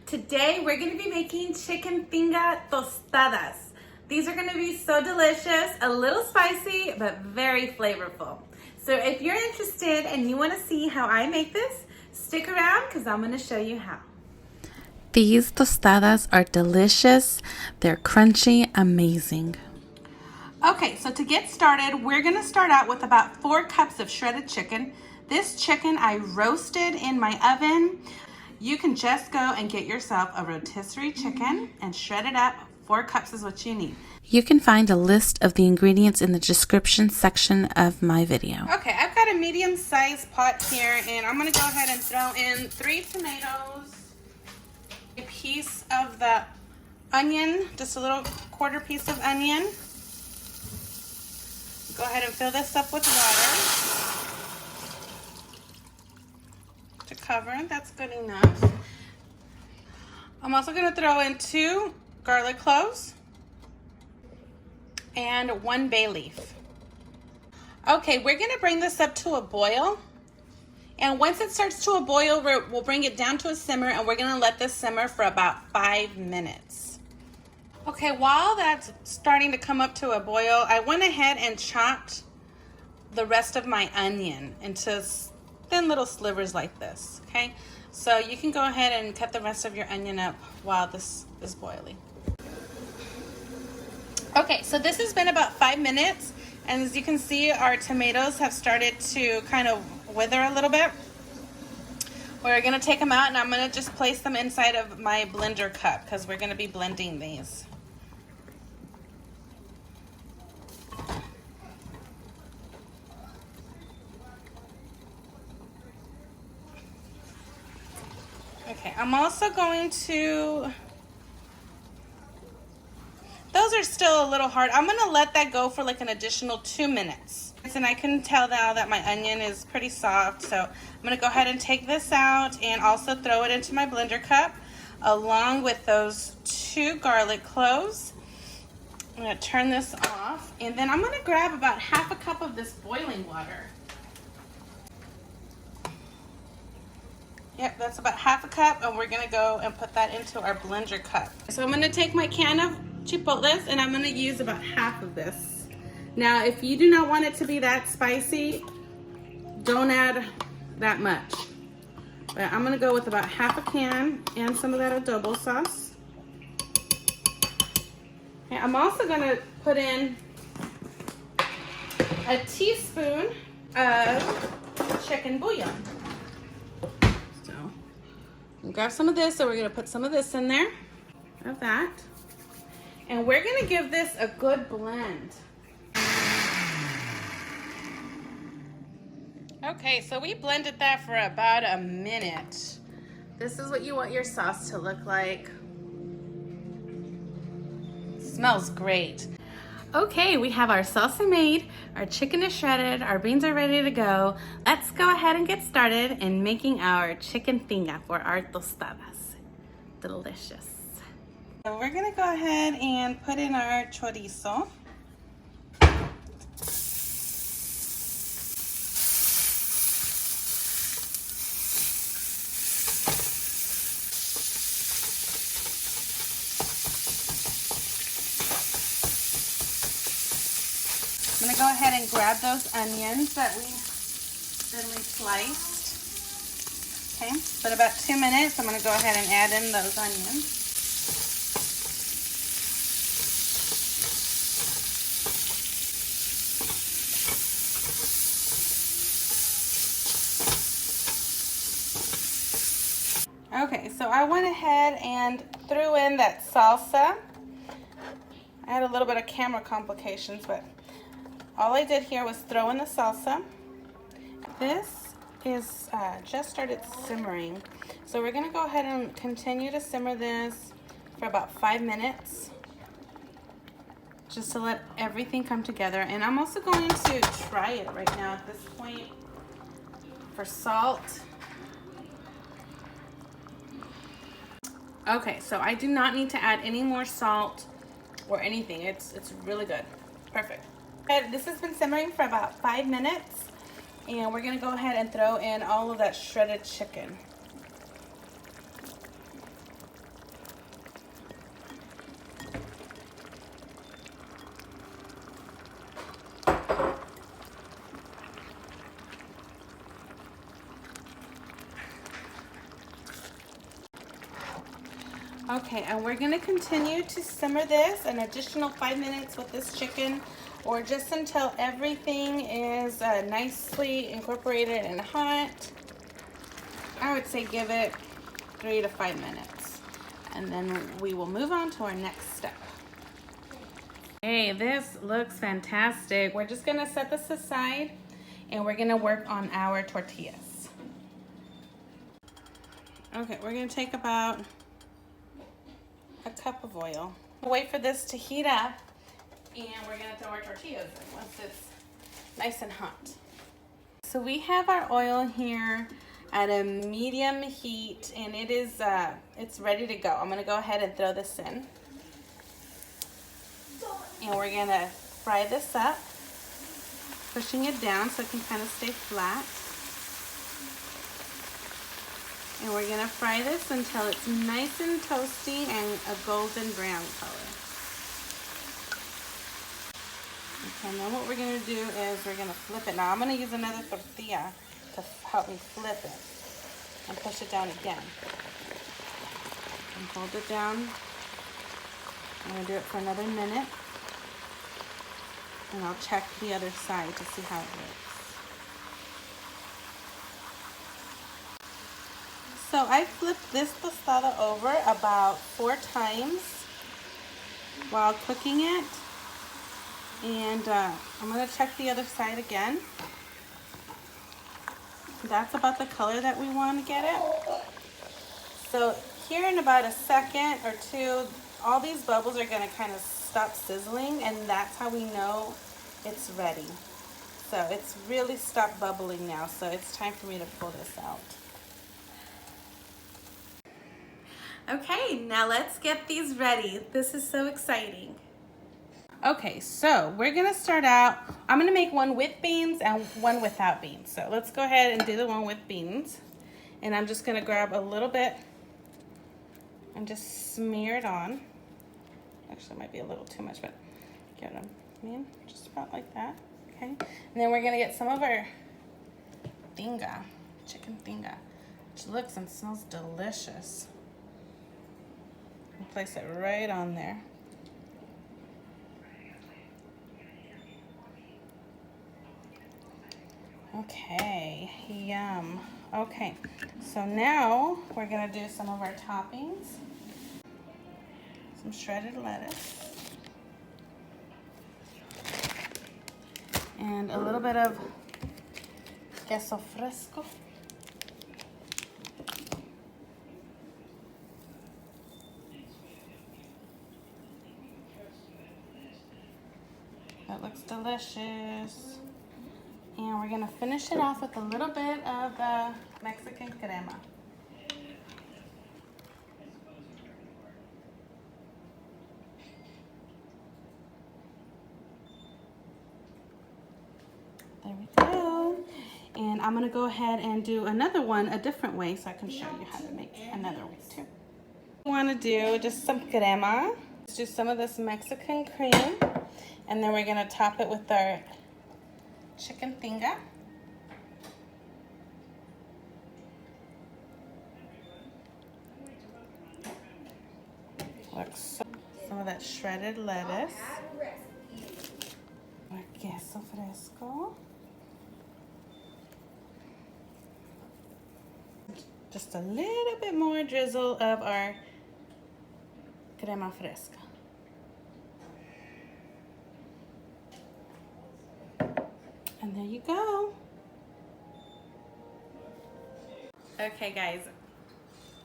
Today we're going to be making chicken Tinga Tostadas. These are going to be so delicious, a little spicy, but very flavorful. So if you're interested and you want to see how I make this, stick around because I'm going to show you how. These tostadas are delicious. They're crunchy, amazing. Okay, so to get started, we're going to start out with about 4 cups of shredded chicken. This chicken I roasted in my oven. You can just go and get yourself a rotisserie chicken and shred it up. 4 cups is what you need. You can find a list of the ingredients in the description section of my video. Okay, I've got a medium-sized pot here, and I'm going to go ahead and throw in 3 tomatoes, a piece of the onion, just a little quarter piece of onion. Go ahead and fill this up with water to cover. That's good enough. I'm also going to throw in 2 garlic cloves and 1 bay leaf. Okay, we're going to bring this up to a boil. And once it starts to a boil, we'll bring it down to a simmer, and we're going to let this simmer for about 5 minutes. Okay, while that's starting to come up to a boil, I went ahead and chopped the rest of my onion into thin little slivers like this, okay? So you can go ahead and cut the rest of your onion up while this is boiling. Okay, so this has been about 5 minutes, and as you can see, our tomatoes have started to kind of wither a little bit. We're gonna take them out, and I'm gonna just place them inside of my blender cup because we're gonna be blending these. Okay, I'm also going to, those are still a little hard. I'm gonna let that go for like an additional 2 minutes. And I can tell now that my onion is pretty soft, so I'm gonna go ahead and take this out and also throw it into my blender cup along with those 2 garlic cloves. I'm gonna turn this off, and then I'm gonna grab about half a cup of this boiling water. Yep, that's about half a cup, and we're gonna go and put that into our blender cup. So I'm gonna take my can of chipotles, and I'm gonna use about half of this. Now, if you do not want it to be that spicy, don't add that much. But I'm gonna go with about half a can and some of that adobo sauce. Okay, I'm also gonna put in a teaspoon of chicken bouillon. Grab some of this, so we're gonna put some of this in there, of that. And we're gonna give this a good blend. Okay, so we blended that for about a minute. This is what you want your sauce to look like. Smells great. Okay, we have our salsa made, our chicken is shredded, our beans are ready to go. Let's go ahead and get started in making our chicken tinga for our tostadas. Delicious. So we're gonna go ahead and put in our chorizo. I'm gonna go ahead and grab those onions that we thinly sliced. Okay, but about 2 minutes, I'm gonna go ahead and add in those onions. Okay, so I went ahead and threw in that salsa. I had a little bit of camera complications, but all I did here was throw in the salsa. This is just started simmering. So we're gonna go ahead and continue to simmer this for about 5 minutes, just to let everything come together. And I'm also going to try it right now at this point for salt. Okay, so I do not need to add any more salt or anything. It's really good. Perfect. This has been simmering for about 5 minutes, and we're gonna go ahead and throw in all of that shredded chicken. Okay, and we're gonna continue to simmer this an additional 5 minutes with this chicken, or just until everything is nicely incorporated and hot. I would say give it 3 to 5 minutes, and then we will move on to our next step. Hey, this looks fantastic. We're just gonna set this aside and we're gonna work on our tortillas. Okay, we're gonna take about a cup of oil. Wait for this to heat up, and we're gonna throw our tortillas in once it's nice and hot. So we have our oil here at a medium heat, and it is it's ready to go. I'm gonna go ahead and throw this in, and we're gonna fry this up, pushing it down so it can kind of stay flat. And we're gonna fry this until it's nice and toasty and a golden brown color. Okay, and then what we're gonna do is we're gonna flip it. Now I'm gonna use another tortilla to help me flip it and push it down again. And hold it down. I'm gonna do it for another minute. And I'll check the other side to see how it works. So I flipped this tostada over about 4 times while cooking it. And I'm gonna check the other side again. That's about the color that we want to get it. So here in about a second or two, all these bubbles are gonna kind of stop sizzling, and that's how we know it's ready. So it's really stopped bubbling now, so it's time for me to pull this out. Okay, now let's get these ready. This is so exciting. Okay, so we're gonna start out, I'm gonna make one with beans and one without beans. So let's go ahead and do the one with beans. And I'm just gonna grab a little bit and just smear it on. Actually, it might be a little too much, but get them in just about like that, okay? And then we're gonna get some of our tinga, chicken tinga, which looks and smells delicious. And place it right on there. Okay, yum. Okay, so now we're gonna do some of our toppings. Some shredded lettuce. And a little bit of queso fresco. That looks delicious. And we're gonna finish it off with a little bit of the Mexican crema. There we go. And I'm gonna go ahead and do another one a different way so I can show you how to make another way too. We wanna do just some crema. Let's do some of this Mexican cream. And then we're gonna top it with our chicken tinga. Looks so, some of that shredded lettuce. Our queso fresco. Just a little bit more drizzle of our crema fresca. And there you go. Okay guys,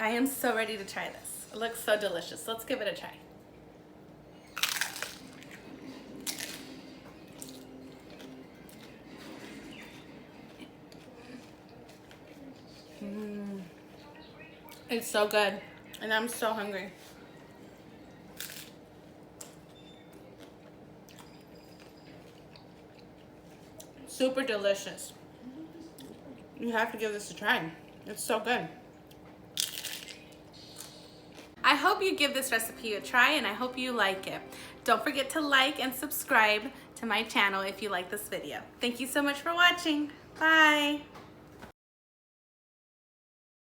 I am so ready to try this. It looks so delicious. Let's give it a try. It's so good, and I'm so hungry. Super delicious. You have to give this a try. It's so good. I hope you give this recipe a try, and I hope you like it. Don't forget to like and subscribe to my channel if you like this video. Thank you so much for watching. Bye.